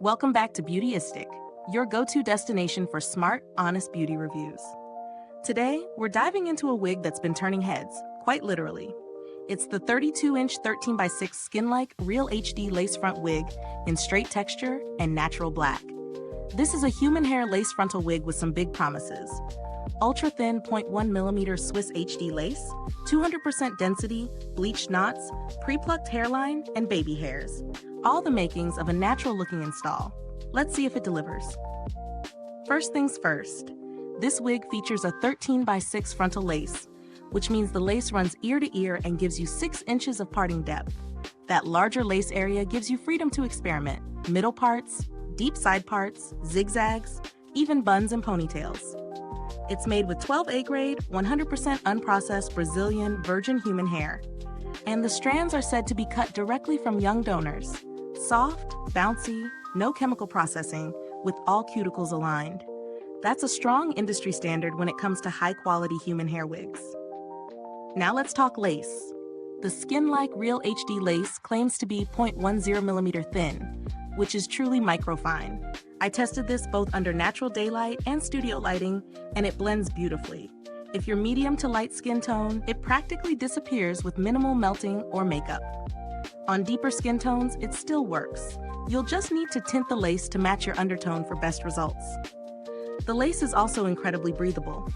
Welcome back to Beautyistic, your go-to destination for smart, honest beauty reviews. Today, we're diving into a wig that's been turning heads, quite literally. It's the 32-inch 13x6 SKINLIKE Real HD lace front wig in straight texture and natural black. This is a human hair lace frontal wig with some big promises. Ultra-thin 0.1mm Swiss HD lace, 200% density, bleached knots, pre-plucked hairline, and baby hairs. All the makings of a natural-looking install. Let's see if it delivers. First things first, this wig features a 13x6 frontal lace, which means the lace runs ear to ear and gives you 6 inches of parting depth. That larger lace area gives you freedom to experiment. Middle parts, deep side parts, zigzags, even buns and ponytails. It's made with 12A grade, 100% unprocessed Brazilian virgin human hair. And the strands are said to be cut directly from young donors. Soft, bouncy, no chemical processing, with all cuticles aligned. That's a strong industry standard when it comes to high-quality human hair wigs. Now let's talk lace. The SKINLIKE Real HD lace claims to be 0.10mm thin, which is truly microfine. I tested this both under natural daylight and studio lighting, and it blends beautifully. If you're medium to light skin tone, it practically disappears with minimal melting or makeup. On deeper skin tones, it still works. You'll just need to tint the lace to match your undertone for best results. The lace is also incredibly breathable.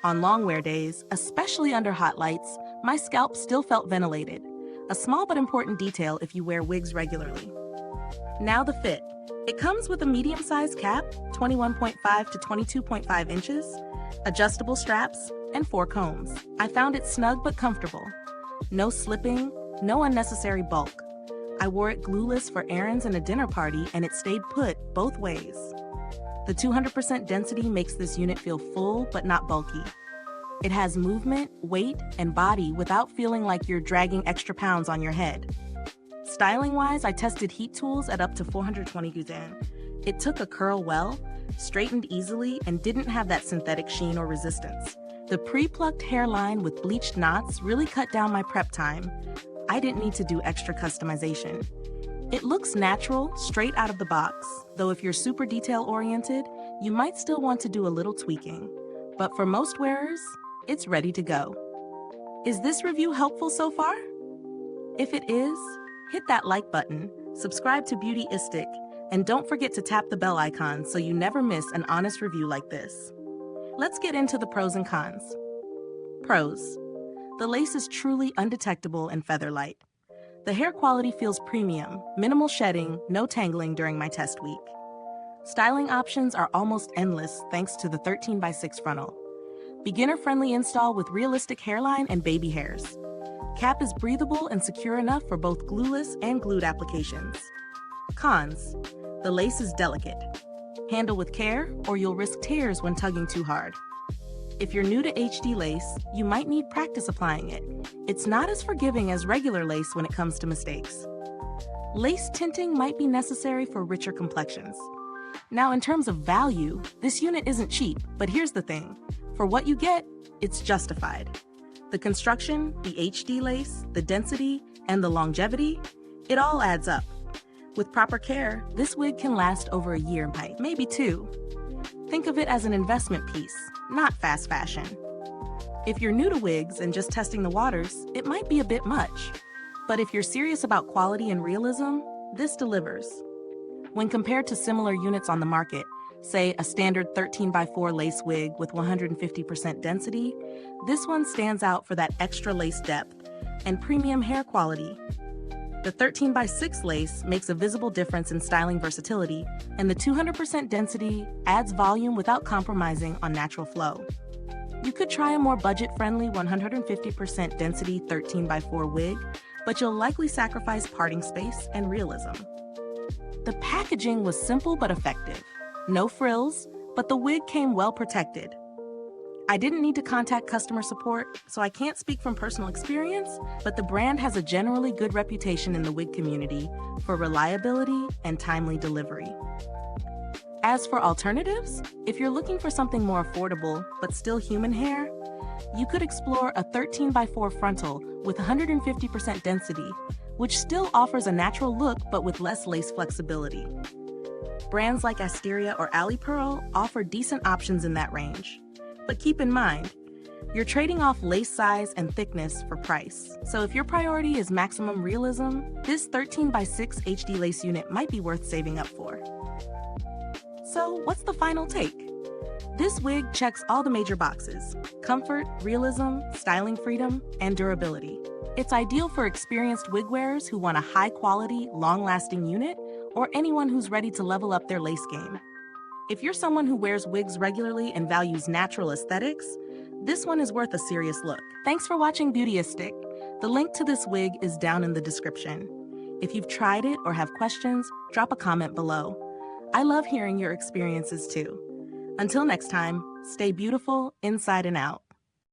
On long wear days, especially under hot lights, my scalp still felt ventilated. A small but important detail if you wear wigs regularly. Now the fit. It comes with a medium-sized cap, 21.5 to 22.5 inches, adjustable straps, and 4 combs. I found it snug but comfortable. No slipping, no unnecessary bulk. I wore it glueless for errands and a dinner party, and it stayed put both ways. The 200% density makes this unit feel full but not bulky. It has movement, weight, and body without feeling like you're dragging extra pounds on your head. Styling-wise, I tested heat tools at up to 420 Guzan. It took a curl well, straightened easily, and didn't have that synthetic sheen or resistance. The pre-plucked hairline with bleached knots really cut down my prep time. I didn't need to do extra customization. It looks natural, straight out of the box, though if you're super detail-oriented, you might still want to do a little tweaking. But for most wearers, it's ready to go. Is this review helpful so far? If it is, hit that like button, subscribe to Beautyistic, and don't forget to tap the bell icon so you never miss an honest review like this. Let's get into the pros and cons. Pros. The lace is truly undetectable and feather-light. The hair quality feels premium, minimal shedding, no tangling during my test week. Styling options are almost endless thanks to the 13x6 frontal. Beginner-friendly install with realistic hairline and baby hairs. Cap is breathable and secure enough for both glueless and glued applications. Cons. The lace is delicate. Handle with care or you'll risk tears when tugging too hard. If you're new to HD lace, you might need practice applying it. It's not as forgiving as regular lace when it comes to mistakes. Lace tinting might be necessary for richer complexions. Now, in terms of value, this unit isn't cheap, but here's the thing. For what you get, it's justified. The construction, the HD lace, the density, and the longevity, it all adds up. With proper care, this wig can last over a year, maybe 2. Think of it as an investment piece, not fast fashion. If you're new to wigs and just testing the waters, it might be a bit much. But if you're serious about quality and realism, this delivers. When compared to similar units on the market, say a standard 13x4 lace wig with 150% density, this one stands out for that extra lace depth and premium hair quality. The 13x6 lace makes a visible difference in styling versatility, and the 200% density adds volume without compromising on natural flow. You could try a more budget-friendly 150% density 13x4 wig, but you'll likely sacrifice parting space and realism. The packaging was simple but effective. No frills, but the wig came well protected. I didn't need to contact customer support, so I can't speak from personal experience, but the brand has a generally good reputation in the wig community for reliability and timely delivery. As for alternatives, if you're looking for something more affordable but still human hair, you could explore a 13x4 frontal with 150% density, which still offers a natural look but with less lace flexibility. Brands like Asteria or Alley Pearl offer decent options in that range. But keep in mind, you're trading off lace size and thickness for price. So if your priority is maximum realism, this 13x6 HD lace unit might be worth saving up for. So what's the final take? This wig checks all the major boxes: comfort, realism, styling freedom, and durability. It's ideal for experienced wig wearers who want a high-quality, long-lasting unit, or anyone who's ready to level up their lace game. If you're someone who wears wigs regularly and values natural aesthetics, this one is worth a serious look. Thanks for watching Beautyistic. The link to this wig is down in the description. If you've tried it or have questions, drop a comment below. I love hearing your experiences too. Until next time, stay beautiful inside and out.